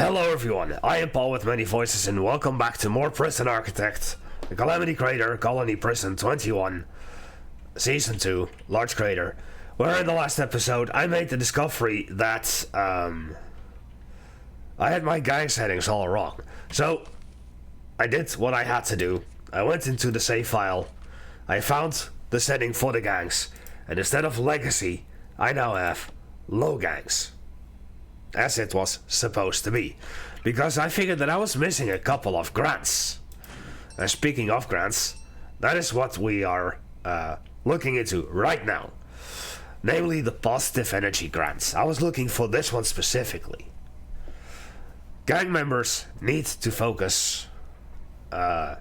Hello everyone, I am Paul with many voices and welcome back to more Prison Architect, the Calamity Crater, Colony Prison 21, Season 2, Large Crater, where in the last episode I made the discovery that I had my gang settings all wrong. So I did what I had to do. I went into the save file, I found the setting for the gangs, and instead of legacy, I now have low gangs. As it was supposed to be. Because I figured that I was missing a couple of grants. And speaking of grants, that is what we are looking into right now. Namely the positive energy grants. I was looking for this one specifically. Gang members need to focus their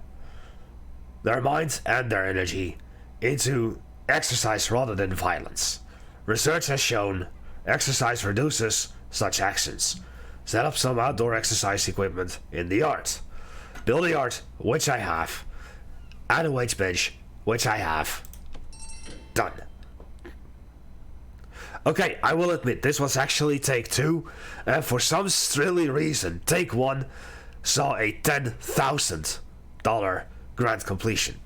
minds and their energy into exercise rather than violence. Research has shown exercise reduces such actions. Set up some outdoor exercise equipment in the yard. Build a yard, which I have. Add a weights bench, which I have. Done. Okay, I will admit this was actually take 2, and for some silly reason, take 1 saw a $10,000 grant completion.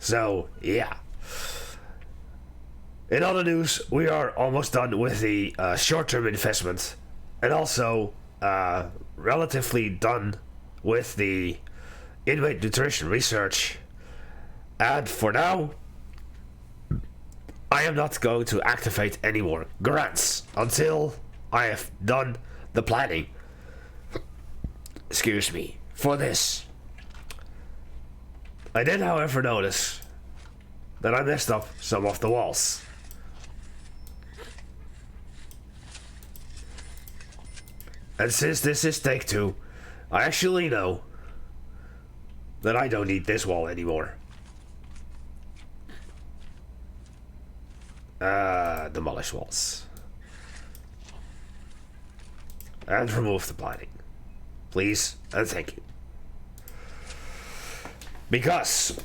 So, yeah. In other news, we are almost done with the short-term investment, and also relatively done with the inmate nutrition research. And for now, I am not going to activate any more grants until I have done the planning. Excuse me, for this. I did, however, notice that I messed up some of the walls. And since this is take 2, I actually know that I don't need this wall anymore. Demolish walls. And remove the planning. Please and thank you. Because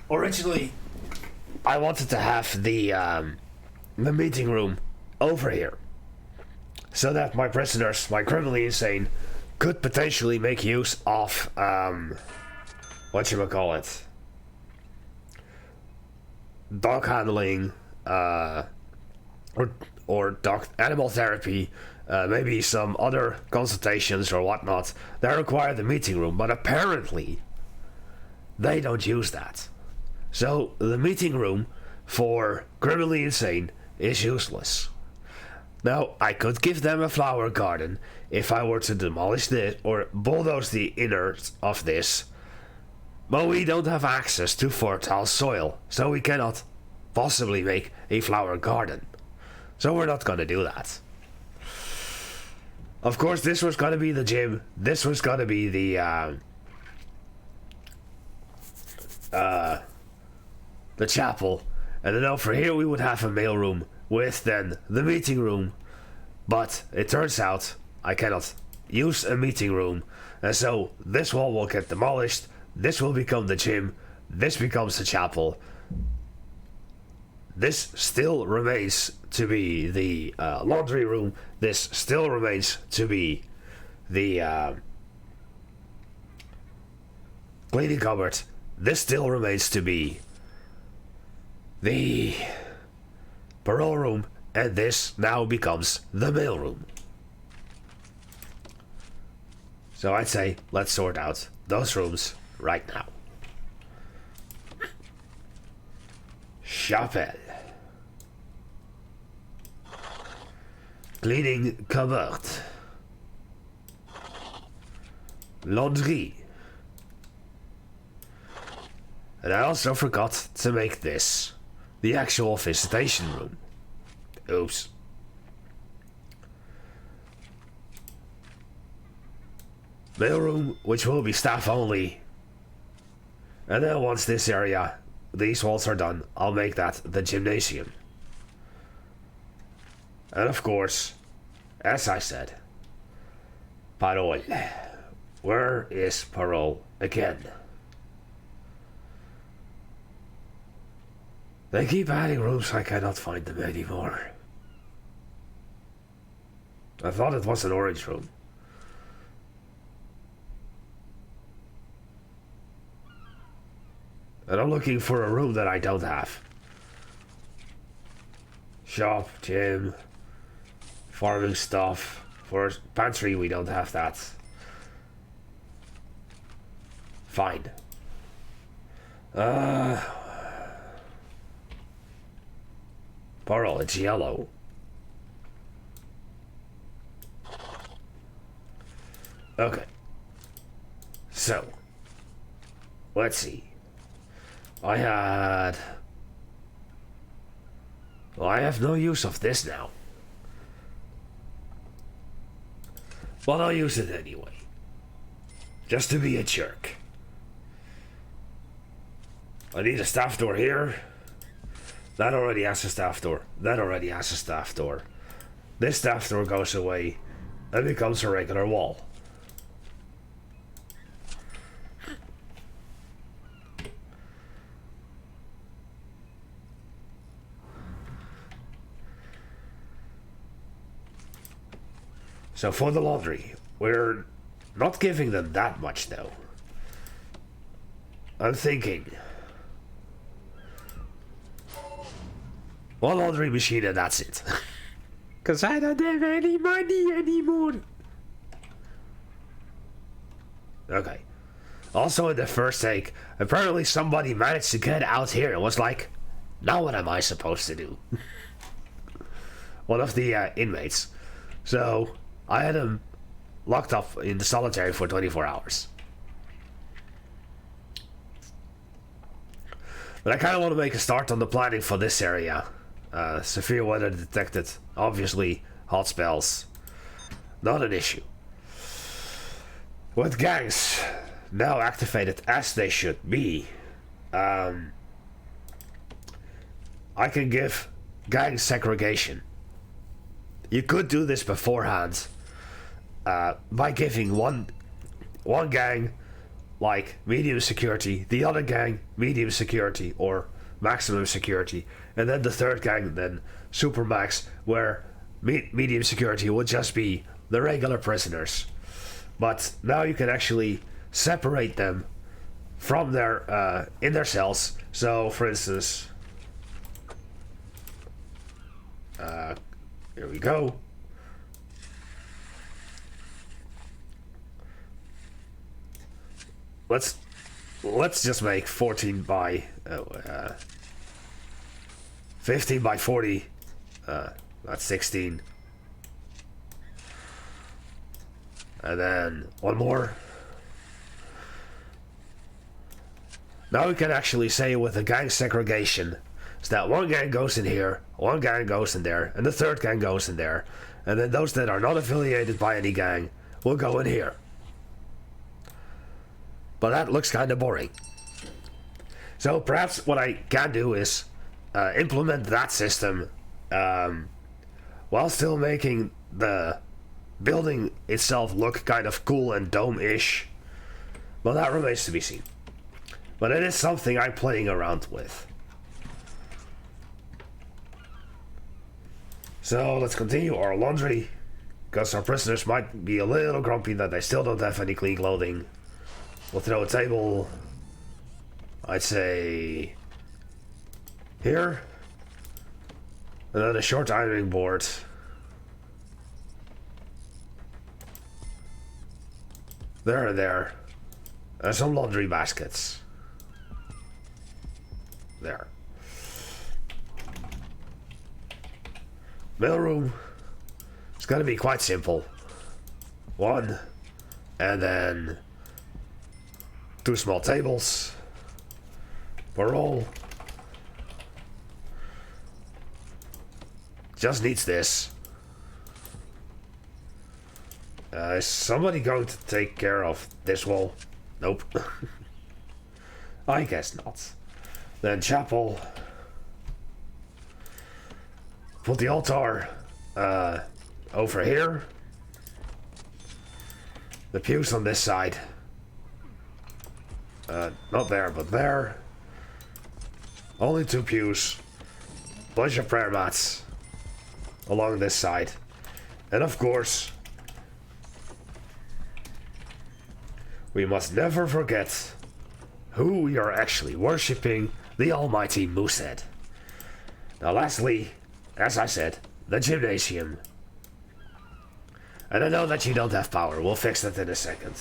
originally I wanted to have the meeting room over here. So that my prisoners, my criminally insane, could potentially make use of, whatchamacallit, dog handling, or dog animal therapy, maybe some other consultations or whatnot that require the meeting room, but apparently they don't use that. So the meeting room for criminally insane is useless. Now, I could give them a flower garden if I were to demolish this or bulldoze the innards of this, but we don't have access to fertile soil, so we cannot possibly make a flower garden. So we're not gonna do that. Of course, this was gonna be the gym, this was gonna be the chapel, and then over here we would have a mailroom with then the meeting room, but it turns out I cannot use a meeting room, and so this wall will get demolished, this will become the gym, this becomes the chapel. This still remains to be the laundry room, this still remains to be the cleaning cupboard, this still remains to be the parole room, and this now becomes the mailroom. So I'd say let's sort out those rooms right now. Chapelle. Cleaning cupboard. Laundry. And I also forgot to make this the actual visitation room. Oops. Mailroom, which will be staff only. And then once this area, these walls are done, I'll make that the gymnasium. And of course, as I said, Parole. Where is Parole again? They keep adding rooms, I cannot find them anymore. I thought it was an orange room. And I'm looking for a room that I don't have. Shop, gym, farming stuff. For pantry, we don't have that. Fine. Parole, it's yellow. Okay. So, let's see. I have no use of this now. But I'll use it anyway. Just to be a jerk. I need a staff door here. That already has a staff door. That already has a staff door. This staff door goes away and becomes a regular wall. So for the laundry, we're not giving them that much though. I'm thinking one laundry machine and that's it. Cause I don't have any money anymore. Okay. Also in the first take, apparently somebody managed to get out here and was like, now what am I supposed to do? One of the inmates. So I had him locked up in the solitary for 24 hours. But I kind of want to make a start on the planning for this area. Severe weather detected. Obviously, hot spells. Not an issue. With gangs now activated as they should be, I can give gang segregation. You could do this beforehand by giving one gang like medium security, the other gang medium security or maximum security, and then the third gang then super max, where medium security would just be the regular prisoners. But now you can actually separate them from their in their cells. So for instance, here we go. Let's just make 14 by 15 by 40. That's 16. And then one more. Now we can actually say with the gang segregation, so that one gang goes in here, one gang goes in there, and the third gang goes in there, and then those that are not affiliated by any gang will go in here. But that looks kind of boring. So perhaps what I can do is implement that system while still making the building itself look kind of cool and dome-ish. Well, that remains to be seen. But it is something I'm playing around with. So let's continue our laundry, because our prisoners might be a little grumpy that they still don't have any clean clothing. We'll throw a table, I'd say, here, and then a short ironing board. There and there, and some laundry baskets. There. Mailroom. It's gonna be quite simple. One, and then 2 small tables. Parole. Just needs this. Is somebody going to take care of this wall? Nope. I guess not. Then chapel. Put the altar over here. The pews on this side. Not there, but there. Only 2 pews. Bunch of prayer mats along this side. And of course, we must never forget who we are actually worshipping, the almighty Moosehead. Now lastly, as I said, the gymnasium. And I know that you don't have power, we'll fix that in a second.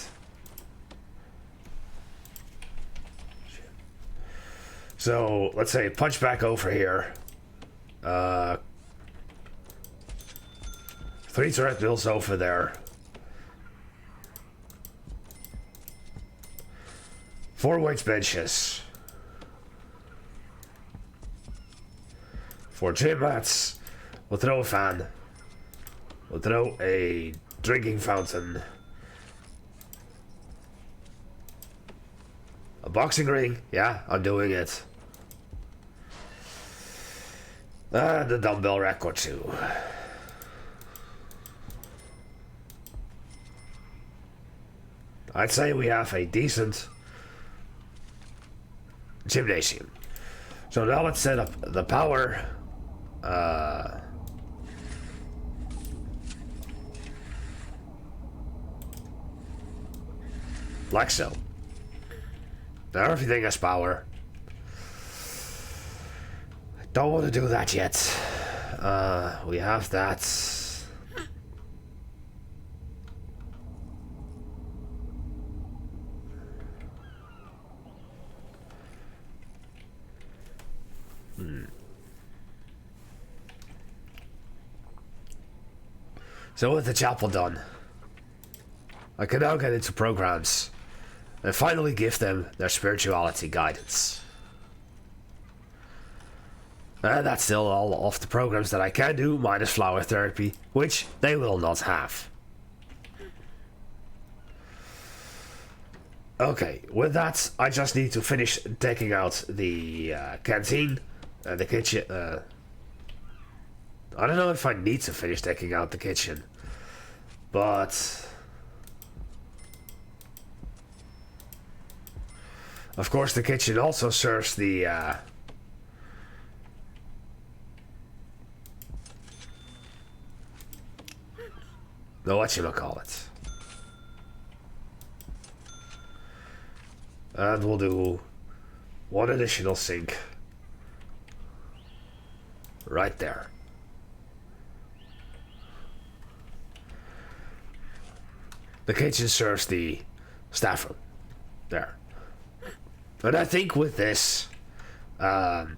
So, let's say punch back over here. 3 treadmills over there. 4 weights benches. 4 gym mats. We'll throw a fan. We'll throw a drinking fountain. A boxing ring. Yeah, I'm doing it. And a dumbbell rack or 2. I'd say we have a decent gymnasium. So now let's set up the power. Like so. Now everything has power. I don't want to do that yet. We have that. So with the chapel done, I can now get into programs and finally give them their spirituality guidance. And that's still all of the programs that I can do, minus flower therapy, which they will not have. Okay, with that, I just need to finish taking out the canteen, the kitchen. I don't know if I need to finish taking out the kitchen, but of course the kitchen also serves the whatchamacallit. And we'll do 1 additional sink right there. The kitchen serves the staff room there. But I think with this, and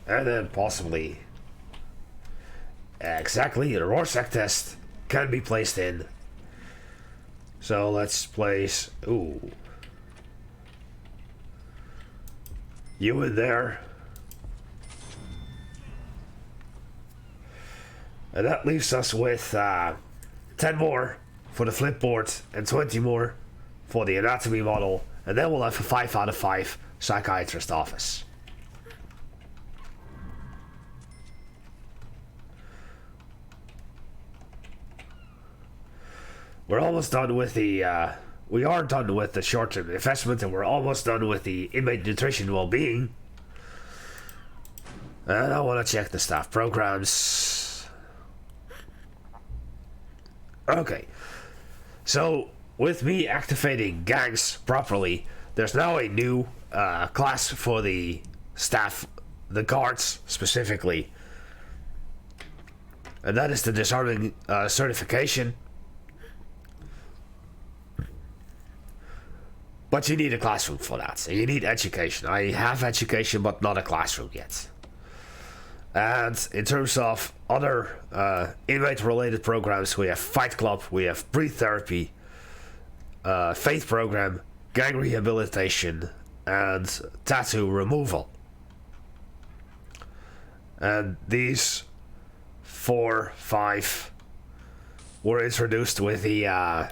then possibly exactly the Rorschach test can be placed in. So let's place you in there. And that leaves us with 10 more for the flipboard and 20 more for the anatomy model, and then we'll have a 5 out of 5 Psychiatrist Office. We're almost done with the, we are done with the short-term investment, and we're almost done with the inmate nutrition well-being. And I want to check the staff programs. Okay, so with me activating gangs properly, there's now a new class for the staff, the guards specifically, and that is the disarming certification. But you need a classroom for that, and you need education. I have education, but not a classroom yet. And in terms of other inmate-related programs, we have Fight Club, we have Breathe Therapy, Faith Program, Gang Rehabilitation, and Tattoo Removal. And these 4, 5 were introduced with the...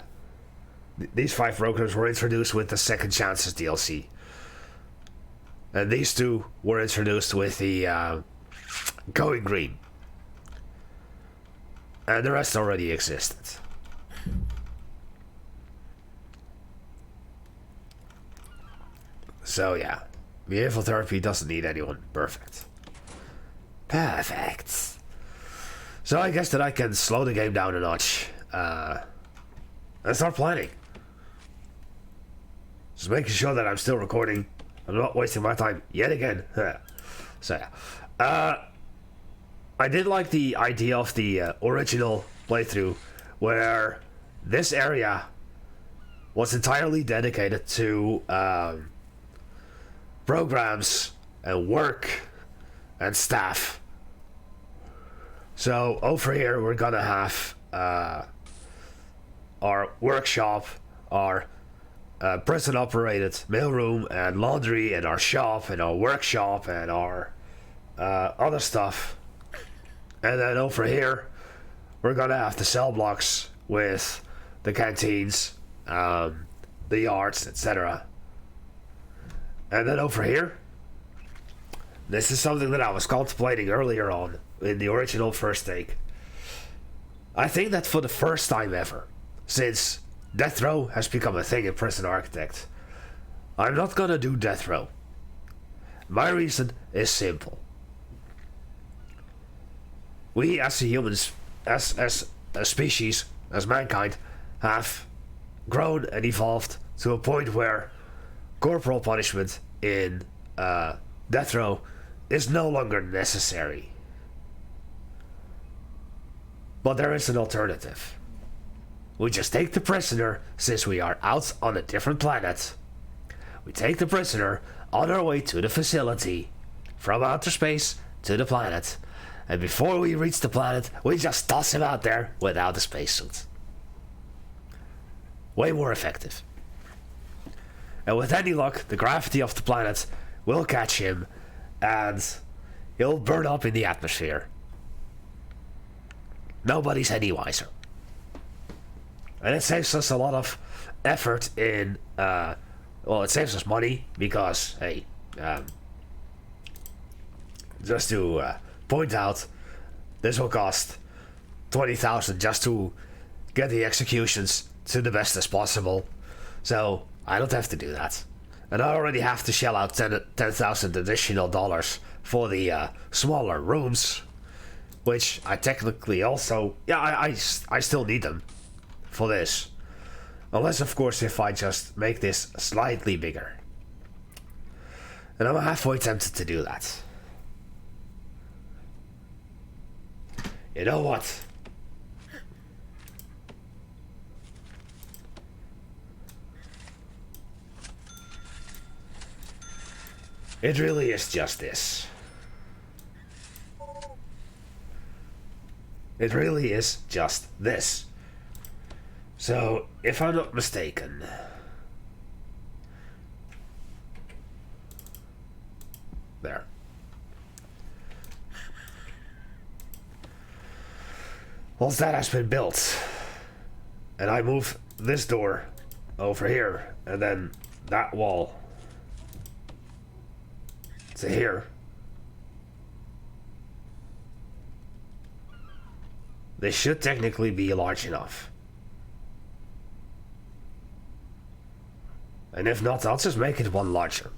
these 5 programs were introduced with the Second Chances DLC. And these 2 were introduced with the Going Green. And the rest already existed. So yeah, behavioral therapy doesn't need anyone. Perfect. Perfect. So I guess that I can slow the game down a notch and start planning. Just making sure that I'm still recording. I'm not wasting my time yet again. So yeah. I did like the idea of the original playthrough, where this area was entirely dedicated to programs and work and staff. So over here we're gonna have our workshop, our prison operated mailroom and laundry, and our shop and our workshop and our other stuff. And then over here we're gonna have the cell blocks with the canteens, the yards, etc. And then over here, this is something that I was contemplating earlier on in the original first take. I think that for the first time ever, since death row has become a thing in Prison Architect, I'm not gonna do death row. My reason is simple. We as humans, as a species, as mankind, have grown and evolved to a point where corporal punishment in death row is no longer necessary. But there is an alternative. We just take the prisoner, since we are out on a different planet. We take the prisoner on our way to the facility, from outer space to the planet, and before we reach the planet, we just toss him out there without a spacesuit. Way more effective. And with any luck, the gravity of the planet will catch him, and he'll burn up in the atmosphere. Nobody's any wiser. And it saves us a lot of effort in, it saves us money, because, hey, just to point out, this will cost 20,000 just to get the executions to the best as possible. So I don't have to do that. And I already have to shell out 10,000 additional dollars for the smaller rooms, which I technically also, I still need them for this. Unless, of course, if I just make this slightly bigger. And I'm halfway tempted to do that. You know what? It really is just this. It really is just this. So, if I'm not mistaken, there. Once that has been built, and I move this door over here, and then that wall to here, they should technically be large enough. And if not, I'll just make it one larger.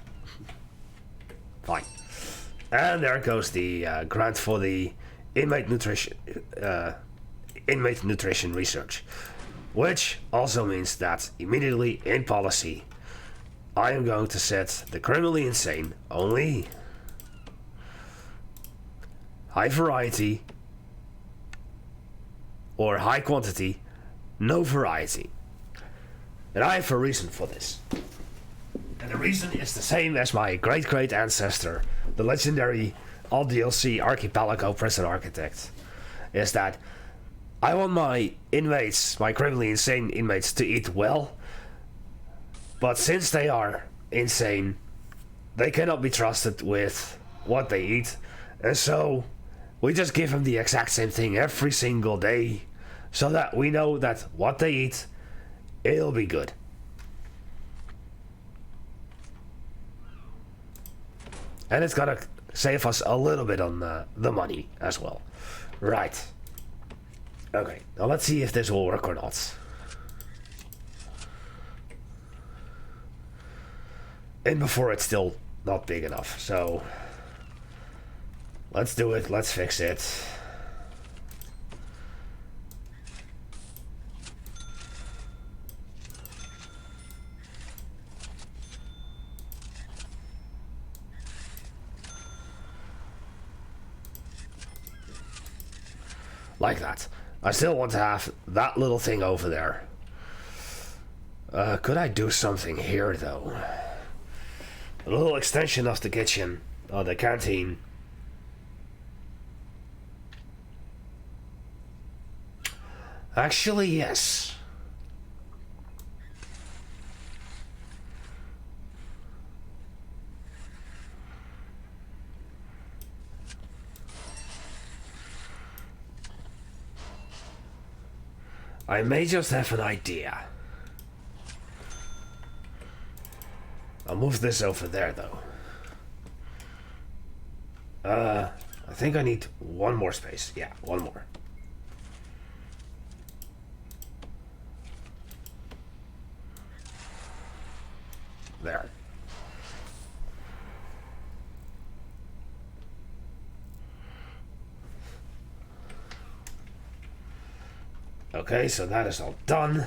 Fine. And there goes the grant for the inmate nutrition research, which also means that immediately in policy, I am going to set the criminally insane only high variety or high quantity, no variety. And I have a reason for this. And the reason is the same as my great ancestor, the legendary all DLC Archipelago Prison Architect, is that I want my inmates, my criminally insane inmates, to eat well, but since they are insane, they cannot be trusted with what they eat, and so we just give them the exact same thing every single day, so that we know that what they eat, it'll be good. And it's gonna save us a little bit on the money as well. Right. Okay, now let's see if this will work or not. And before it's still not big enough, so let's do it, let's fix it. Like that. I still want to have that little thing over there. Could I do something here, though? A little extension of the kitchen, or the canteen. Actually, yes. I may just have an idea. I'll move this over there, though. I think I need one more space. Yeah, one more. There. Okay, so that is all done.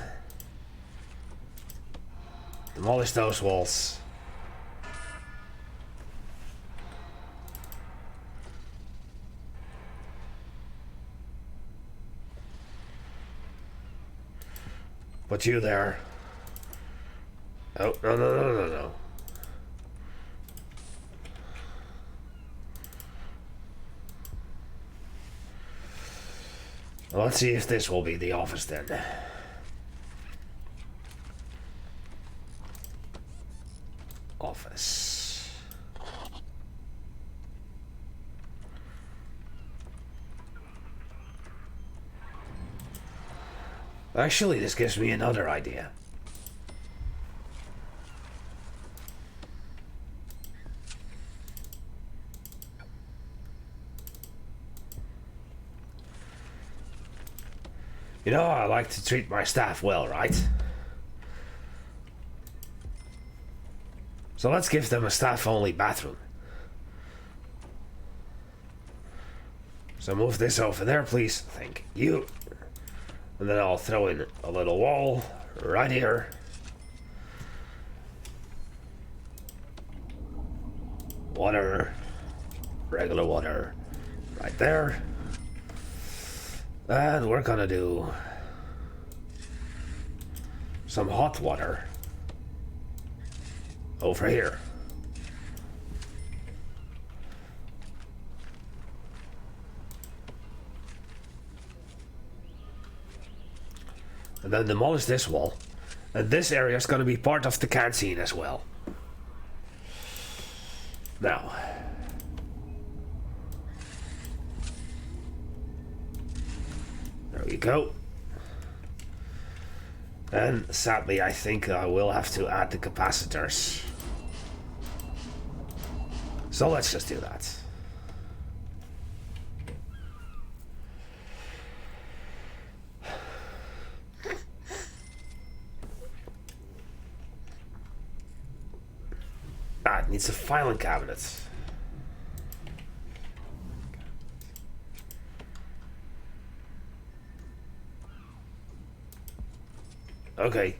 Demolish those walls. Put you there. Oh, no. Well, let's see if this will be the office then. Office. Actually, this gives me another idea. You know, I like to treat my staff well, right? So let's give them a staff-only bathroom. So move this over there, please. Thank you. And then I'll throw in a little wall right here. Water. Regular water. Right there. And we're gonna do some hot water over here. And then demolish this wall. And this area is gonna be part of the canteen as well. Now. There we go. And sadly, I think I will have to add the capacitors. So let's just do that. It needs a filing cabinet. Okay.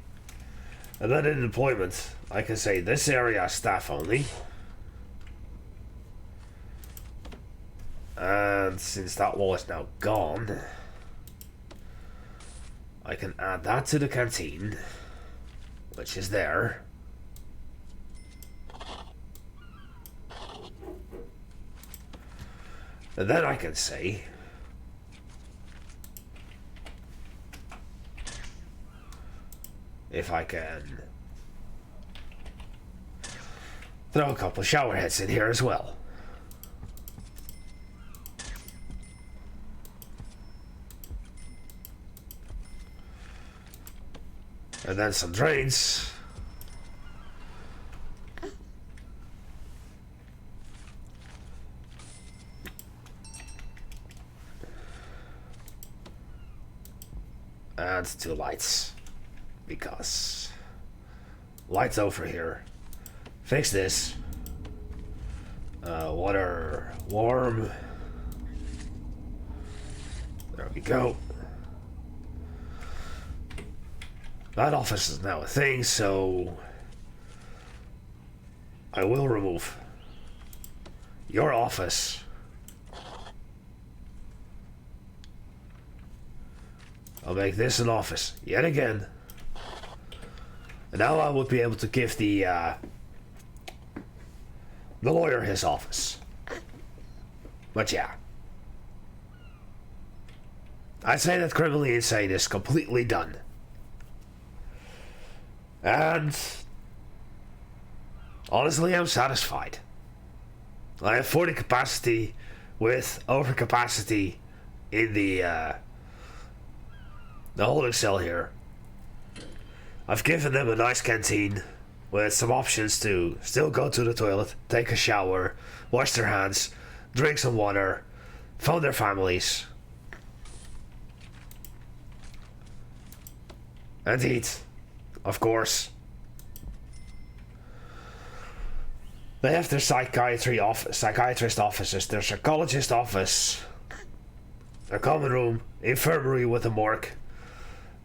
And then in deployment, I can say this area is staff only. And since that wall is now gone, I can add that to the canteen, which is there. And then I can say if I can throw a couple shower heads in here as well. And then some drains. And 2 lights. Because lights over here. Fix this. Water warm. There we go. That office is now a thing, so I will remove your office I'll make this an office yet again. And now I would be able to give the lawyer his office. But yeah. I'd say that Criminally Insane is completely done. And honestly, I'm satisfied. I have 40 capacity with overcapacity in the holding cell here. I've given them a nice canteen with some options to still go to the toilet, take a shower, wash their hands, drink some water, phone their families, and eat, of course. They have their psychiatrist offices, their psychologist office, a common room, infirmary with a morgue,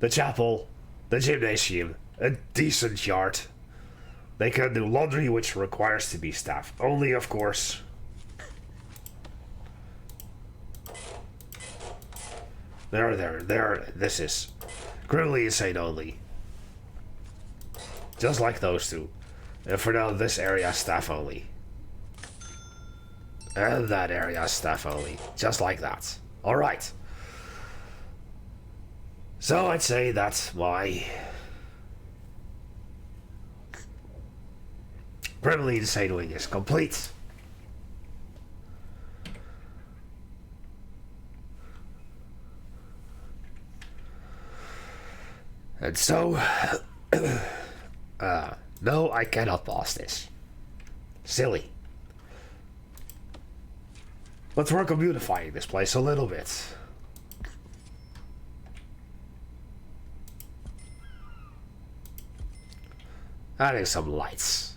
the chapel, the gymnasium, a decent yard. They can do laundry, which requires to be staff only, of course. There. This is Criminally Insane only. Just like those two. And for now, this area staff only. And that area staff only. Just like that. Alright. So I'd say that's my Criminally Insane wing is complete. And so, no, I cannot pause this. Silly. Let's work on beautifying this place a little bit. Adding some lights.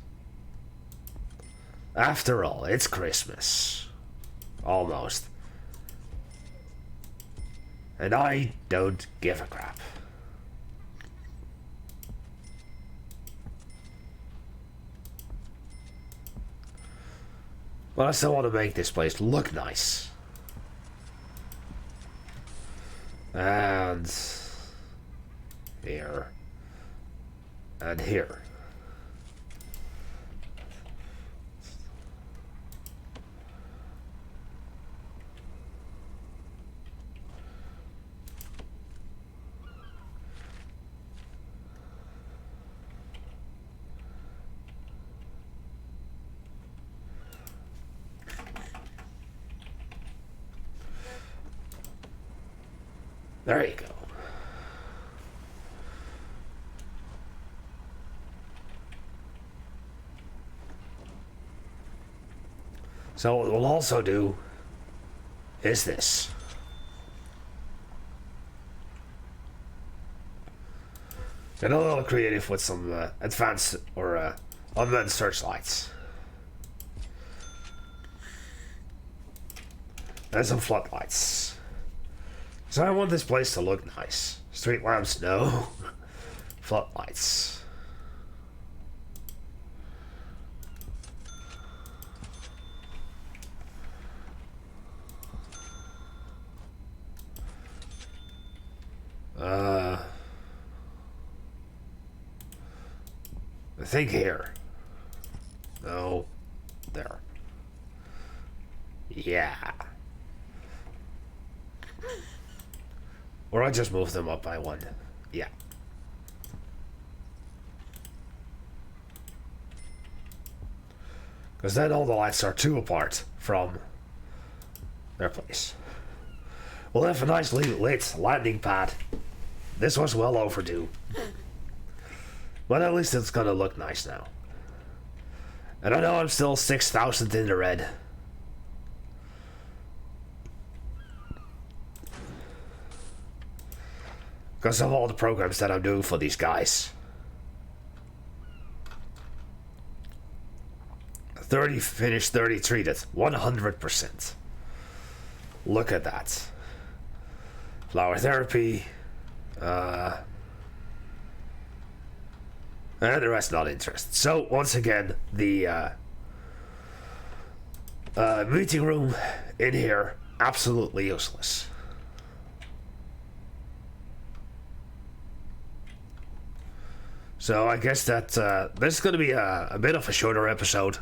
After all, it's Christmas. Almost. And I don't give a crap. But I still want to make this place look nice. And here. And here. There you go. So what we'll also do is this. Get a little creative with some advanced or unmanned searchlights. And some floodlights. So I want this place to look nice. Street lamps, no. Floodlights. I think here. No. There. Yeah. Or I just move them up by one. Yeah. Because then all the lights are two apart from their place. We'll have a nice lit landing pad. This was well overdue. But at least it's gonna look nice now. And I know I'm still 6,000 in the red. Because of all the programs that I'm doing for these guys. 30 finished, 30 treated. 100%. Look at that. Flower therapy. And the rest not interested. So, once again, the meeting room in here, absolutely useless. So I guess that this is going to be a bit of a shorter episode.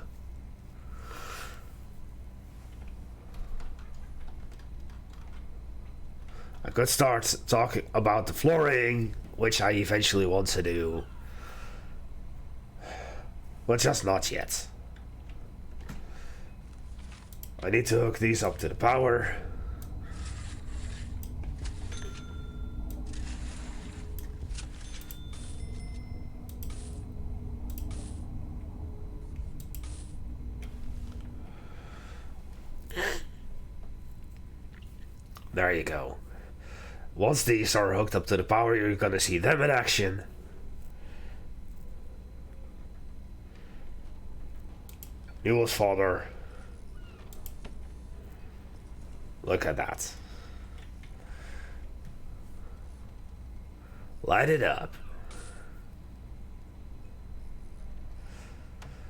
I could start talking about the flooring, which I eventually want to do. But just not yet. I need to hook these up to the power. There you go. Once these are hooked up to the power, you're gonna see them in action. Newell's father. Look at that. Light it up.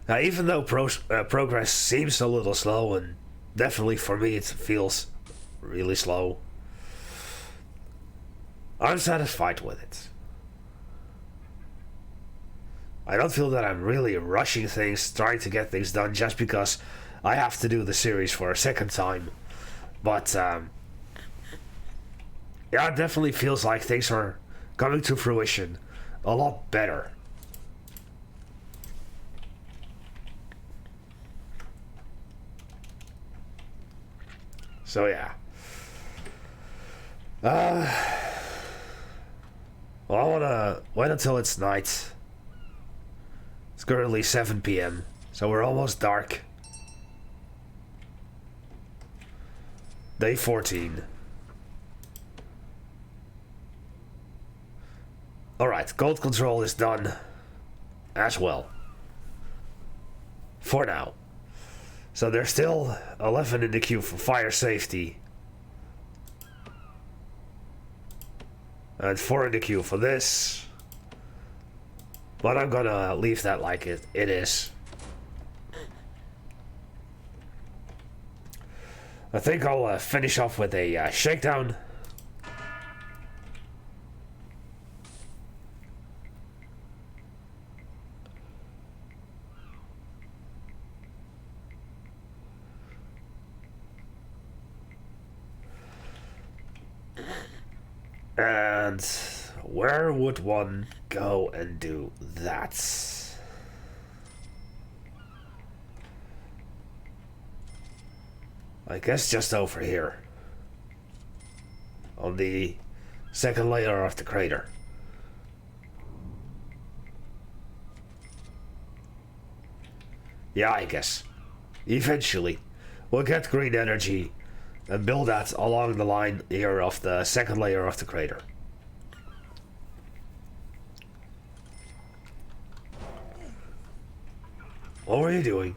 Now, even though progress seems a little slow, and definitely for me it feels really slow, I'm satisfied with it. I don't feel that I'm really rushing things, trying to get things done just because I have to do the series for a second time. But, yeah, it definitely feels like things are coming to fruition a lot better. So, yeah. Well, I wanna wait until it's night. It's currently 7 p.m., so we're almost dark. Day 14. Alright, cold control is done as well. For now. So there's still 11 in the queue for fire safety. And 4 in the queue for this. But I'm gonna leave that like it is. I think I'll finish off with a shakedown. And where would one go and do that? I guess just over here. On the second layer of the crater. Yeah, I guess. Eventually, we'll get green energy and build that along the line here of the second layer of the crater. What were you doing?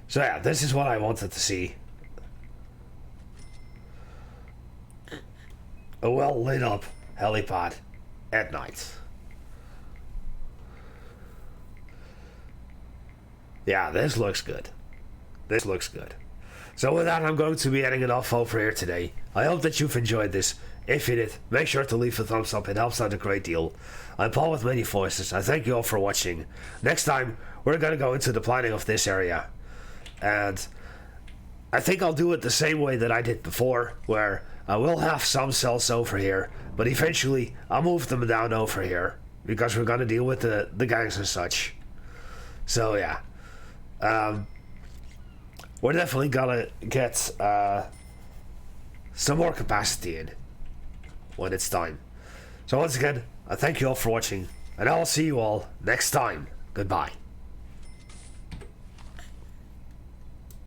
So yeah, this is what I wanted to see. A well lit up helipad at night. Yeah, this looks good. This looks good. So with that, I'm going to be ending it off over here today. I hope that you've enjoyed this. If you did, make sure to leave a thumbs up. It helps out a great deal. I'm Paul with many voices. I thank you all for watching. Next time, we're going to go into the planning of this area. And I think I'll do it the same way that I did before, where I will have some cells over here, but eventually I'll move them down over here, because we're going to deal with the gangs and such. So yeah. We're definitely gonna get some more capacity in when it's time. So once again, I thank you all for watching, and I'll see you all next time. Goodbye.